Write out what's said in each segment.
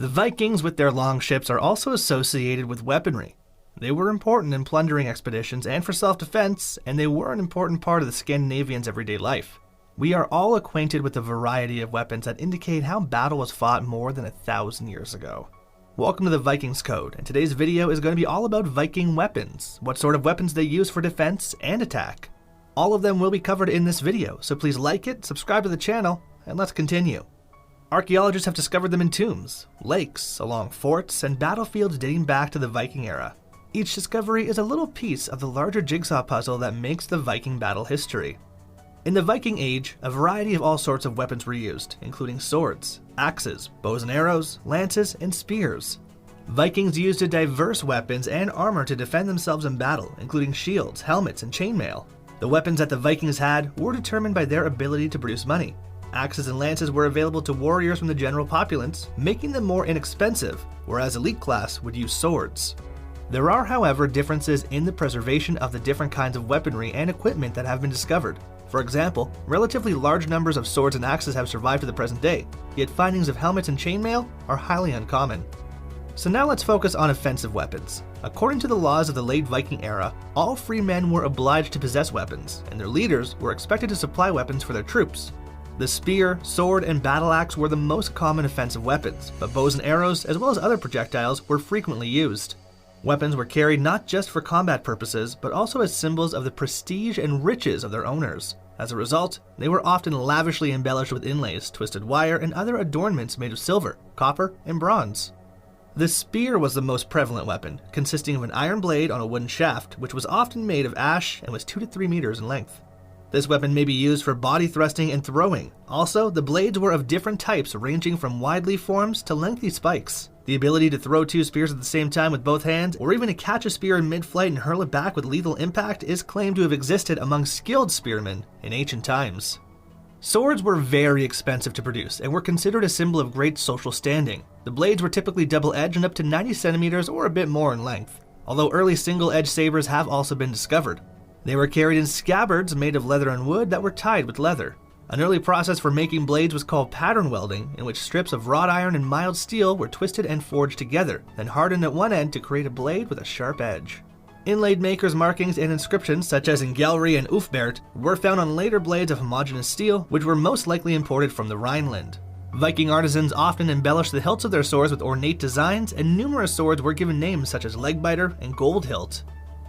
The Vikings with their long ships are also associated with weaponry. They were important in plundering expeditions and for self-defense, and they were an important part of the Scandinavians' everyday life. We are all acquainted with the variety of weapons that indicate how battle was fought more than 1,000 years ago. Welcome to the Vikings Code, and today's video is going to be all about Viking weapons, what sort of weapons they use for defense and attack. All of them will be covered in this video, so please like it, subscribe to the channel, and let's continue. Archaeologists have discovered them in tombs, lakes, along forts, and battlefields dating back to the Viking era. Each discovery is a little piece of the larger jigsaw puzzle that makes the Viking battle history. In the Viking Age, a variety of all sorts of weapons were used, including swords, axes, bows and arrows, lances, and spears. Vikings used diverse weapons and armor to defend themselves in battle, including shields, helmets, and chainmail. The weapons that the Vikings had were determined by their ability to produce money. Axes and lances were available to warriors from the general populace, making them more inexpensive, whereas elite class would use swords. There are, however, differences in the preservation of the different kinds of weaponry and equipment that have been discovered. For example, relatively large numbers of swords and axes have survived to the present day, yet findings of helmets and chainmail are highly uncommon. So now let's focus on offensive weapons. According to the laws of the late Viking era, all free men were obliged to possess weapons, and their leaders were expected to supply weapons for their troops. The spear, sword, and battle axe were the most common offensive weapons, but bows and arrows, as well as other projectiles, were frequently used. Weapons were carried not just for combat purposes, but also as symbols of the prestige and riches of their owners. As a result, they were often lavishly embellished with inlays, twisted wire, and other adornments made of silver, copper, and bronze. The spear was the most prevalent weapon, consisting of an iron blade on a wooden shaft, which was often made of ash and was 2 to 3 meters in length. This weapon may be used for body thrusting and throwing. Also, the blades were of different types, ranging from wide leaf forms to lengthy spikes. The ability to throw 2 spears at the same time with both hands, or even to catch a spear in mid-flight and hurl it back with lethal impact, is claimed to have existed among skilled spearmen in ancient times. Swords were very expensive to produce and were considered a symbol of great social standing. The blades were typically double-edged and up to 90 centimeters or a bit more in length, although early single-edged sabers have also been discovered. They were carried in scabbards made of leather and wood that were tied with leather. An early process for making blades was called pattern welding, in which strips of wrought iron and mild steel were twisted and forged together, then hardened at one end to create a blade with a sharp edge. Inlaid makers' markings and inscriptions, such as in Gallery and Ufbert, were found on later blades of homogeneous steel, which were most likely imported from the Rhineland. Viking artisans often embellished the hilts of their swords with ornate designs, and numerous swords were given names such as Legbiter and Gold Hilt.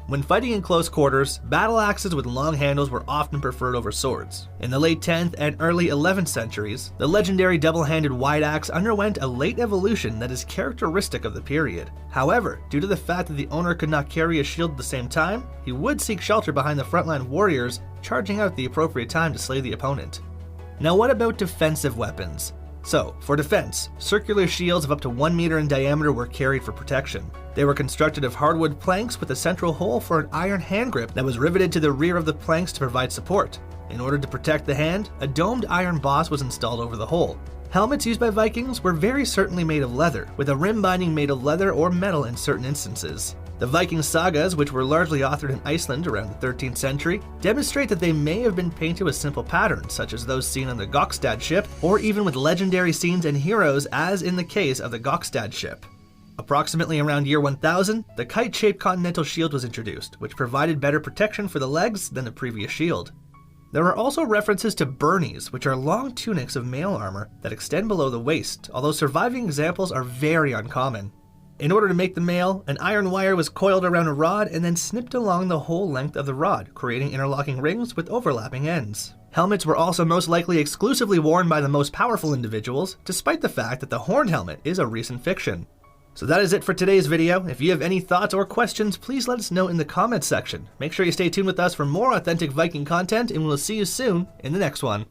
When fighting in close quarters, battle axes with long handles were often preferred over swords. In the late 10th and early 11th centuries, the legendary double-handed wide axe underwent a late evolution that is characteristic of the period. However, due to the fact that the owner could not carry a shield at the same time, he would seek shelter behind the frontline warriors, charging out at the appropriate time to slay the opponent. Now what about defensive weapons? So, for defense, circular shields of up to 1 meter in diameter were carried for protection. They were constructed of hardwood planks with a central hole for an iron hand grip that was riveted to the rear of the planks to provide support. In order to protect the hand, a domed iron boss was installed over the hole. Helmets used by Vikings were very certainly made of leather, with a rim binding made of leather or metal in certain instances. The Viking sagas, which were largely authored in Iceland around the 13th century, demonstrate that they may have been painted with simple patterns, such as those seen on the Gokstad ship, or even with legendary scenes and heroes, as in the case of the Gokstad ship. Approximately around year 1000, the kite-shaped continental shield was introduced, which provided better protection for the legs than the previous shield. There are also references to burnies, which are long tunics of mail armor that extend below the waist, although surviving examples are very uncommon. In order to make the mail, an iron wire was coiled around a rod and then snipped along the whole length of the rod, creating interlocking rings with overlapping ends. Helmets were also most likely exclusively worn by the most powerful individuals, despite the fact that the horned helmet is a recent fiction. So that is it for today's video. If you have any thoughts or questions, please let us know in the comments section. Make sure you stay tuned with us for more authentic Viking content, and we'll see you soon in the next one.